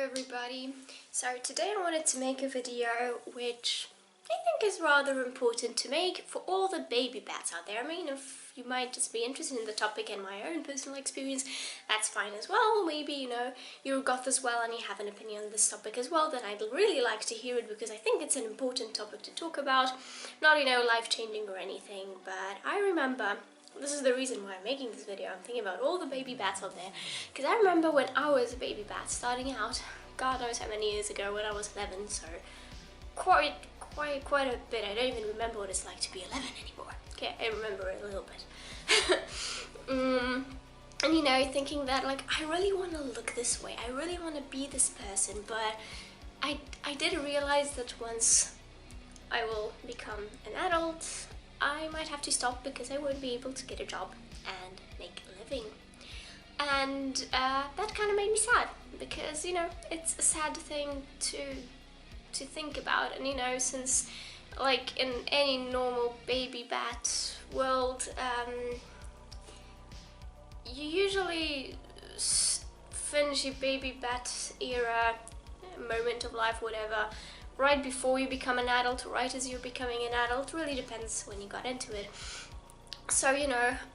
everybody. So today I wanted to make a video which I think is rather important to make for all the baby bats out there. I mean, if you might just be interested in the topic and my own personal experience, that's fine as well. Maybe, you're a goth as well and you have an opinion on this topic as well, then I'd really like to hear it because I think it's an important topic to talk about. Not, life-changing or anything, but I remember, this is the reason why I'm making this video, I'm thinking about all the baby bats out there, because I remember when I was a baby bat starting out, God knows how many years ago, when I was 11, so quite a bit. I don't even remember what it's like to be 11 anymore. Okay, I remember it a little bit. And thinking that I really want to look this way, I really want to be this person, but I did realize that once I will become an adult, I might have to stop because I won't be able to get a job and make a living. And that kind of made me sad because, it's a sad thing to think about. And, since in any normal baby bat world, you usually finish your baby bat era, moment of life, whatever, right before you become an adult, right as you're becoming an adult. Really depends when you got into it. So,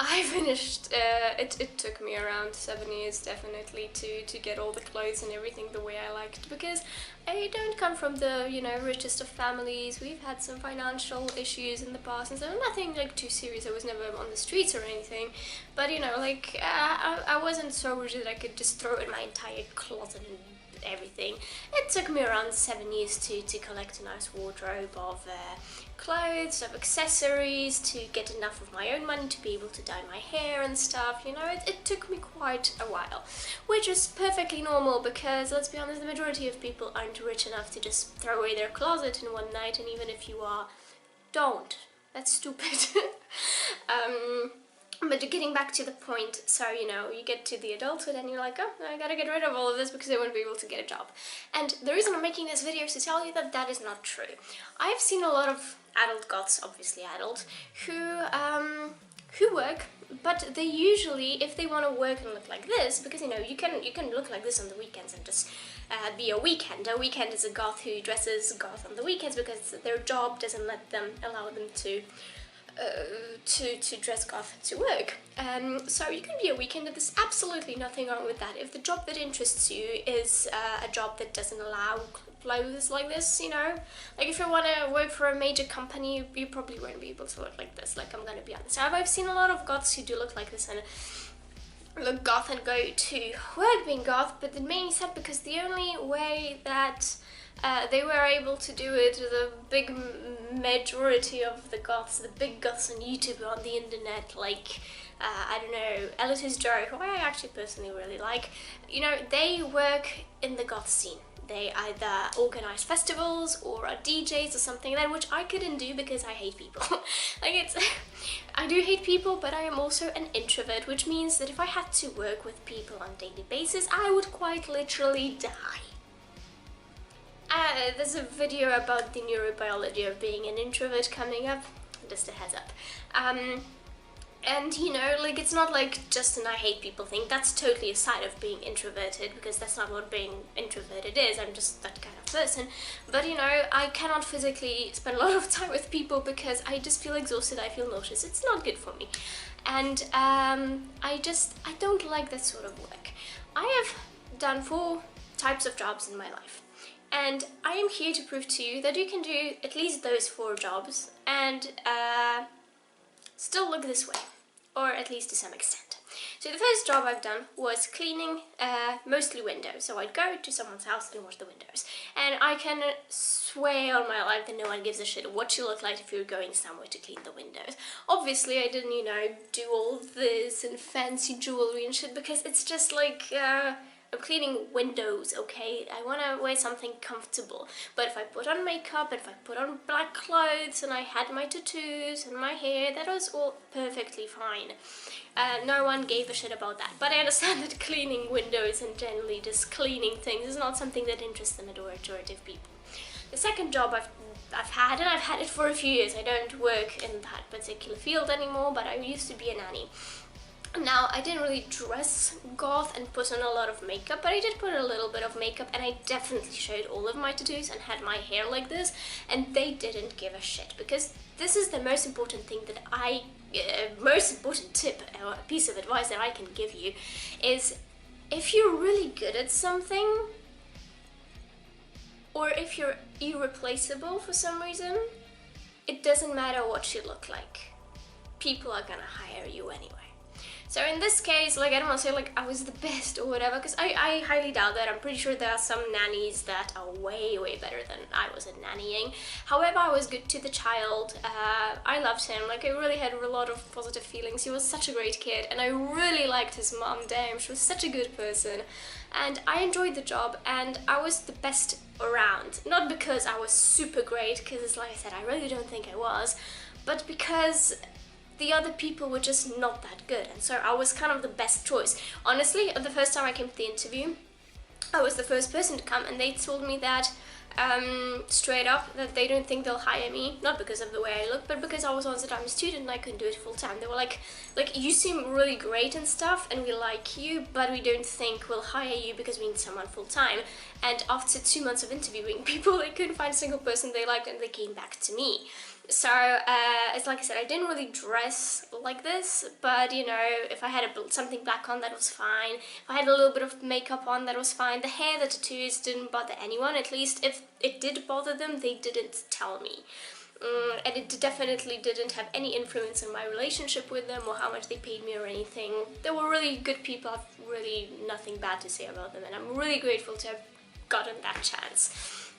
I finished, it took me around 7 years definitely to get all the clothes and everything the way I liked, because I don't come from the, richest of families. We've had some financial issues in the past, and so nothing too serious. I was never on the streets or anything, but I wasn't so rich that I could just throw in my entire closet and everything. It took me around 7 years to collect a nice wardrobe of clothes, of accessories, to get enough of my own money to be able to dye my hair and stuff. It took me quite a while, which is perfectly normal because, let's be honest, the majority of people aren't rich enough to just throw away their closet in one night, and even if you are, don't. That's stupid. But getting back to the point, so, you get to the adulthood and you're like, oh, I gotta get rid of all of this because I won't be able to get a job. And the reason I'm making this video is to tell you that that is not true. I've seen a lot of adult goths, obviously adult, who work, but they usually, if they want to work and look like this, because, you can look like this on the weekends and just be a weekend. A weekend is a goth who dresses goth on the weekends because their job doesn't allow them to dress goth to work. So you can be a weekender. There's absolutely nothing wrong with that. If the job that interests you is a job that doesn't allow clothes like this, if you want to work for a major company, you probably won't be able to look like this. I'm gonna be honest. I've seen a lot of goths who do look like this and look goth and go to work being goth, but it made me sad because the only way that they were able to do it, the big majority of the goths, the big goths on YouTube, on the internet, I don't know, Ellis Joe, who I actually personally really like, they work in the goth scene. They either organize festivals or are DJs or something like that, which I couldn't do because I hate people. I do hate people, but I am also an introvert, which means that if I had to work with people on a daily basis, I would quite literally die. There's a video about the neurobiology of being an introvert coming up, just a heads up. And it's not just an I hate people thing. That's totally a side of being introverted, because that's not what being introverted is. I'm just that kind of person. But I cannot physically spend a lot of time with people because I just feel exhausted, I feel nauseous. It's not good for me. And I don't like that sort of work. I have done 4 types of jobs in my life. And I am here to prove to you that you can do at least those 4 jobs and still look this way, or at least to some extent. So the first job I've done was cleaning mostly windows. So I'd go to someone's house and wash the windows. And I can swear on my life that no one gives a shit what you look like if you're going somewhere to clean the windows. Obviously I didn't, do all this and fancy jewelry and shit, because it's just I'm cleaning windows, okay? I want to wear something comfortable. But if I put on makeup, if I put on black clothes, and I had my tattoos and my hair, that was all perfectly fine. No one gave a shit about that. But I understand that cleaning windows and generally just cleaning things is not something that interests the majority of people. The second job I've had, and I've had it for a few years. I don't work in that particular field anymore, but I used to be a nanny. Now, I didn't really dress goth and put on a lot of makeup, but I did put a little bit of makeup, and I definitely showed all of my tattoos and had my hair like this, and they didn't give a shit, because this is the most important thing that most important tip or piece of advice that I can give you is, if you're really good at something, or if you're irreplaceable for some reason, it doesn't matter what you look like. People are gonna hire you anyway. So in this case, like, I don't want to say like I was the best or whatever, because I highly doubt that. I'm pretty sure there are some nannies that are way better than I was at nannying. However, I was good to the child. I loved him. Like, I really had a lot of positive feelings. He was such a great kid, and I really liked his mom. Damn, she was such a good person, and I enjoyed the job, and I was the best around. Not because I was super great, because like I said, I really don't think I was, but because the other people were just not that good, and so I was kind of the best choice. Honestly, the first time I came to the interview, I was the first person to come, and they told me that straight up, that they don't think they'll hire me, not because of the way I look, but because I was on I'm a student and I couldn't do it full time. They were like, you seem really great and stuff, and we like you, but we don't think we'll hire you because we need someone full time. And after 2 months of interviewing people, they couldn't find a single person they liked, and they came back to me. So, it's like I said, I didn't really dress like this, but, you know, if I had something black on, that was fine. If I had a little bit of makeup on, that was fine. The hair, the tattoos didn't bother anyone. At least if it did bother them, they didn't tell me. And it definitely didn't have any influence on my relationship with them or how much they paid me or anything. They were really good people. I have really nothing bad to say about them, and I'm really grateful to have gotten that chance.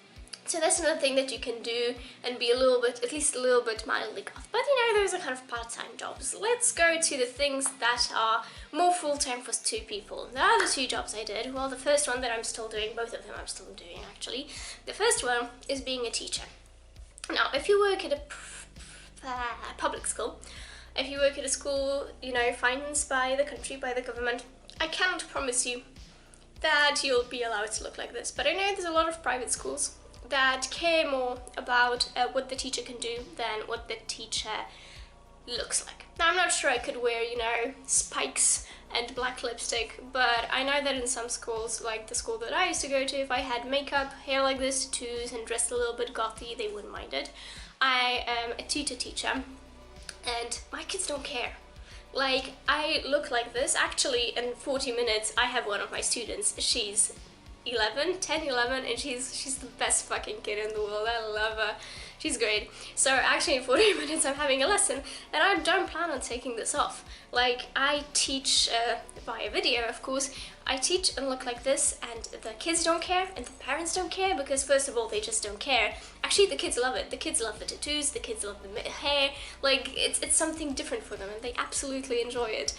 So that's another thing that you can do and be a little bit, at least a little bit mildly goth. But you know, those are kind of part-time jobs. Let's go to the things that are more full-time for 2 people. There are the 2 jobs I did. Well, the first one that I'm still doing, both of them I'm still doing actually. The first one is being a teacher. Now, if you work at a public school, if you work at a school, you know, financed by the country, by the government, I cannot promise you that you'll be allowed to look like this. But I know there's a lot of private schools that care more about what the teacher can do than what the teacher looks like. Now, I'm not sure I could wear, you know, spikes and black lipstick, but I know that in some schools, like the school that I used to go to, if I had makeup, hair like this, tattoos, and dressed a little bit gothy, they wouldn't mind it. I am a tutor teacher, and my kids don't care. Like, I look like this. Actually, in 40 minutes, I have one of my students. She's 10, 11, and she's the best fucking kid in the world. I love her. She's great. So actually in 40 minutes I'm having a lesson, and I don't plan on taking this off. Like, I teach via video, of course. I teach and look like this, and the kids don't care, and the parents don't care, because first of all, they just don't care. Actually, the kids love it. The kids love the tattoos, the kids love the hair. Like, it's something different for them, and they absolutely enjoy it.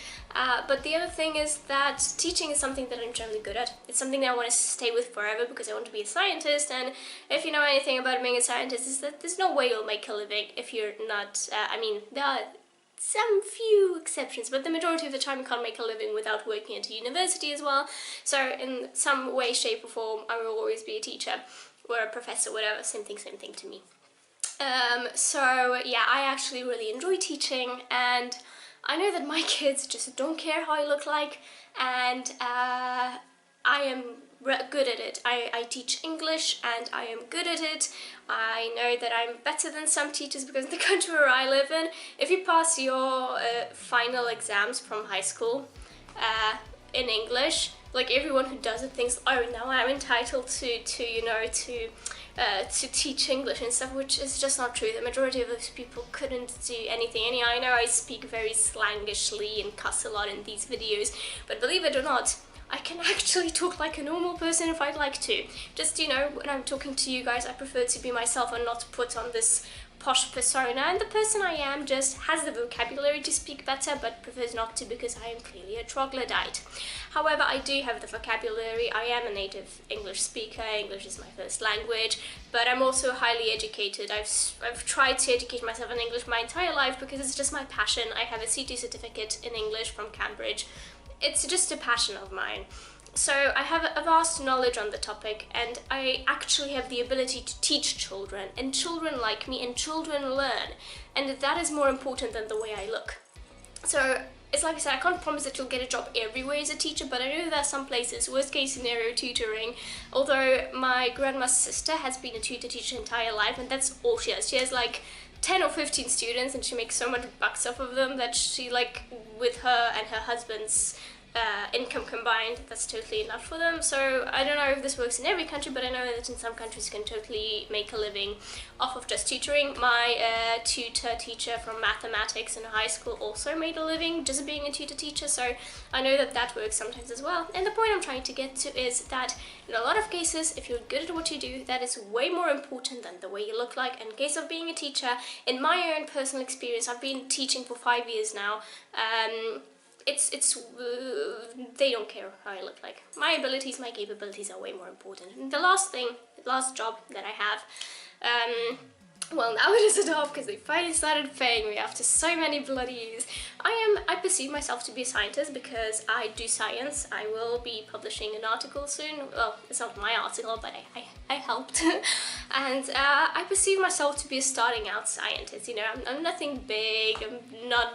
But the other thing is that teaching is something that I'm generally good at. It's something that I want to stay with forever, because I want to be a scientist, and if you know anything about being a scientist, is that there's no way you'll make a living if you're not, I mean, there are some few exceptions, but the majority of the time you can't make a living without working at a university as well. So in some way, shape or form, I will always be a teacher or a professor, whatever, same thing to me. So yeah, I actually really enjoy teaching, and I know that my kids just don't care how I look like, and I am good at it. I teach English, and I am good at it. I know that I'm better than some teachers, because in the country where I live in, if you pass your final exams from high school in English, like, everyone who does it thinks, oh, now I'm entitled to teach English and stuff, which is just not true. The majority of those people couldn't do anything. Anyhow, I know I speak very slangishly and cuss a lot in these videos, but believe it or not, I can actually talk like a normal person if I'd like to. Just, you know, when I'm talking to you guys, I prefer to be myself and not put on this posh persona, and the person I am just has the vocabulary to speak better, but prefers not to, because I am clearly a troglodyte. However, I do have the vocabulary. I am a native English speaker. English is my first language, but I'm also highly educated. I've tried to educate myself in English my entire life, because it's just my passion. I have a CT certificate in English from Cambridge. It's just a passion of mine. So I have a vast knowledge on the topic, and I actually have the ability to teach children, and children like me, and children learn, and that is more important than the way I look. So it's like I said, I can't promise that you'll get a job everywhere as a teacher, but I know there are some places, worst case scenario, tutoring. Although my grandma's sister has been a tutor teacher her entire life, and that's all she has. She has like 10 or 15 students, and she makes so much bucks off of them that she, like, with her and her husband's income combined, that's totally enough for them. So I don't know if this works in every country, but I know that in some countries you can totally make a living off of just tutoring. My tutor teacher from mathematics in high school also made a living just being a tutor teacher, so I know that that works sometimes as well. And the point I'm trying to get to is that in a lot of cases, if you're good at what you do, that is way more important than the way you look like. In case of being a teacher, in my own personal experience, I've been teaching for 5 years now. They don't care how I look like. My abilities, my capabilities are way more important. And the last job that I have, well, now it is a job because they finally started paying me after so many bloody years. I perceive myself to be a scientist because I do science. I will be publishing an article soon. Well, it's not my article, but I helped. And I perceive myself to be a starting out scientist. You know, I'm nothing big. I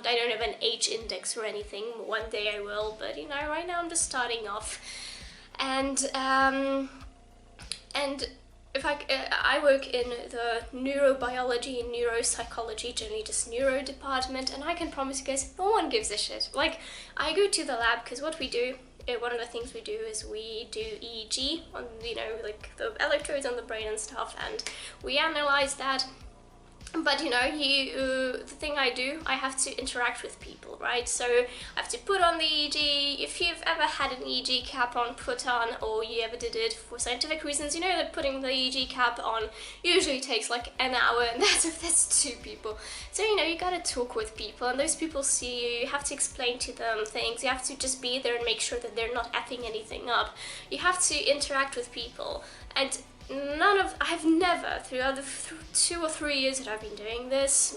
don't have an H index or anything. One day I will, but you know, right now I'm just starting off. And if I work in the neurobiology and neuropsychology, generally just neuro department, and I can promise you guys, no one gives a shit. Like, I go to the lab because what we do, one of the things we do is we do EEG on, you know, like the electrodes on the brain and stuff, and we analyze that. But you know, the thing I do, I have to interact with people, right? So I have to put on the EEG. If you've ever had an EEG cap put on, or you ever did it for scientific reasons, you know that putting the EEG cap on usually takes like an hour, and that's if there's 2 people. So you know, you gotta talk with people, and those people see you. You have to explain to them things. You have to just be there and make sure that they're not effing anything up. You have to interact with people, and I've never, throughout the 2 or 3 years that I've been doing this,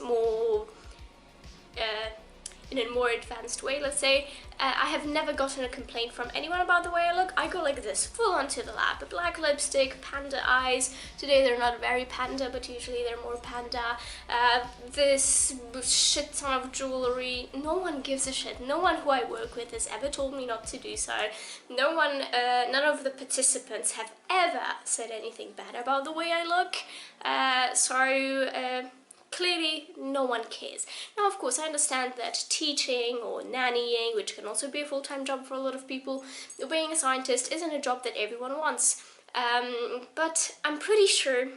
in a more advanced way, let's say, I have never gotten a complaint from anyone about the way I look. I go like this, full onto the lab, a black lipstick, panda eyes. Today they're not very panda, but usually they're more panda. This shit ton of jewelry. No one gives a shit. No one who I work with has ever told me not to do so. No one, none of the participants have ever said anything bad about the way I look. Clearly, no one cares. Now, of course, I understand that teaching or nannying, which can also be a full-time job for a lot of people, being a scientist isn't a job that everyone wants. But I'm pretty sure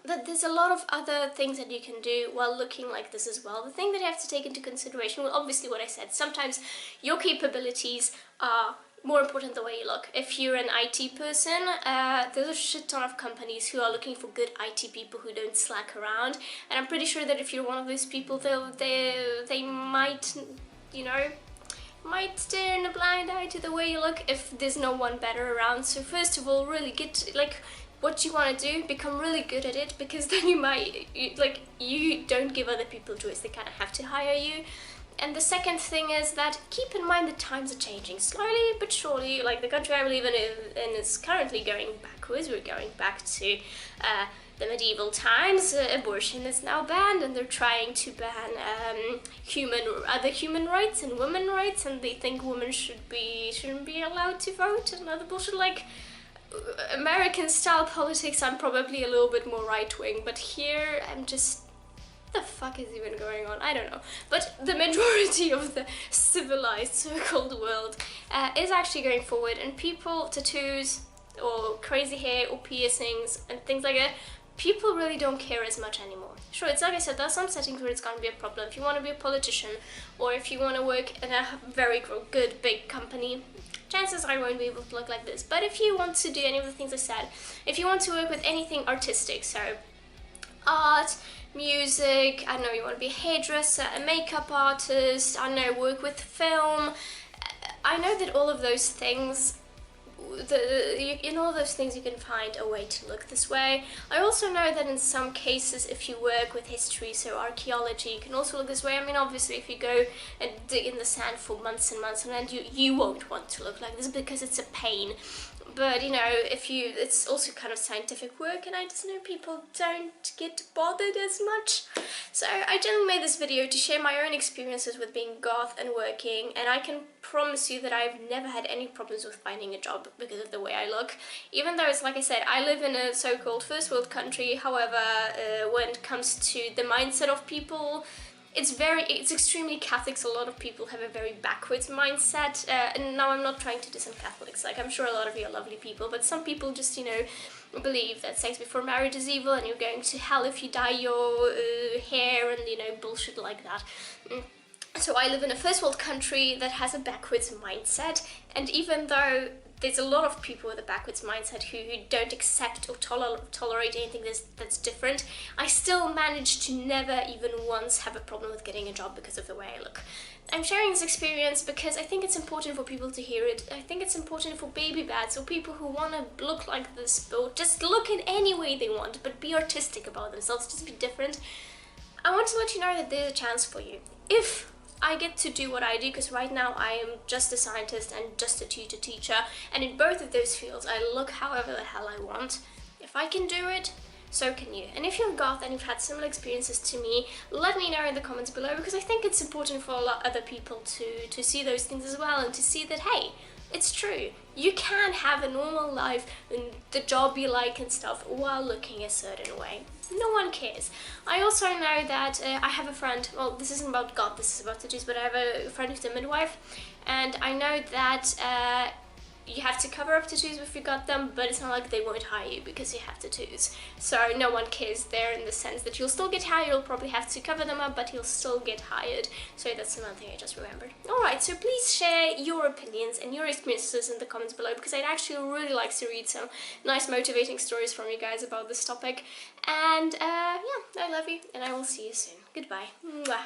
that there's a lot of other things that you can do while looking like this as well. The thing that you have to take into consideration, well, obviously what I said, sometimes your capabilities are more important the way you look. If you're an IT person, there's a shit ton of companies who are looking for good IT people who don't slack around, and I'm pretty sure that if you're one of those people, they might, you know, might stare in a blind eye to the way you look if there's no one better around. So first of all, really get, like, what you want to do, become really good at it, because then you don't give other people choice, they kind of have to hire you. And the second thing is that keep in mind that times are changing slowly but surely. Like, the country I live in is currently going backwards. We're going back to the medieval times. Abortion is now banned, and they're trying to ban other human rights and women rights, and they think women shouldn't be allowed to vote and other bullshit. Like, American style politics, I'm probably a little bit more right wing, but here I'm just, what the fuck is even going on? I don't know. But the majority of the civilized so-called world is actually going forward, and people, tattoos or crazy hair or piercings and things like that, people really don't care as much anymore. Sure, it's like I said, there's some settings where it's gonna be a problem. If you want to be a politician, or if you want to work in a very good big company, chances are you won't be able to look like this. But if you want to do any of the things I said, if you want to work with anything artistic, so art, music, I don't know, you want to be a hairdresser, a makeup artist, I don't know, work with film, I know that all of those things, in all those things you can find a way to look this way. I also know that in some cases, if you work with history, so archaeology, you can also look this way. I mean, obviously, if you go and dig in the sand for months and months on end, you won't want to look like this because it's a pain. But you know, it's also kind of scientific work, and I just know people don't get bothered as much. So I generally made this video to share my own experiences with being goth and working, and I can promise you that I've never had any problems with finding a job because of the way I look. Even though it's like I said, I live in a so-called first world country. However, when it comes to the mindset of people, it's extremely Catholic, so a lot of people have a very backwards mindset, and now I'm not trying to diss on Catholics, like I'm sure a lot of you are lovely people, but some people just, you know, believe that sex before marriage is evil and you're going to hell if you dye your hair and, you know, bullshit like that. So I live in a first world country that has a backwards mindset, and even though there's a lot of people with a backwards mindset who don't accept or tolerate anything that's different, I still managed to never even once have a problem with getting a job because of the way I look. I'm sharing this experience because I think it's important for people to hear it. I think it's important for baby bats or people who want to look like this, or just look in any way they want, but be artistic about themselves, just be different. I want to let you know that there's a chance for you. If I get to do what I do, because right now I am just a scientist and just a teacher, and in both of those fields I look however the hell I want. If I can do it, so can you. And if you're goth and you've had similar experiences to me, let me know in the comments below, because I think it's important for a lot of other people to see those things as well, and to see that, hey, it's true. You can have a normal life and the job you like and stuff while looking a certain way. No one cares. I also know that I have a friend, well, this isn't about God, this is about tattoos, but I have a friend who's a midwife, and I know that you have to cover up tattoos if you got them, but it's not like they won't hire you because you have tattoos. So no one cares there, in the sense that you'll still get hired, you'll probably have to cover them up, but you'll still get hired. So that's another thing I just remembered. Alright, so please share your opinions and your experiences in the comments below, because I'd actually really like to read some nice motivating stories from you guys about this topic. And yeah, I love you, and I will see you soon. Goodbye. Mwah.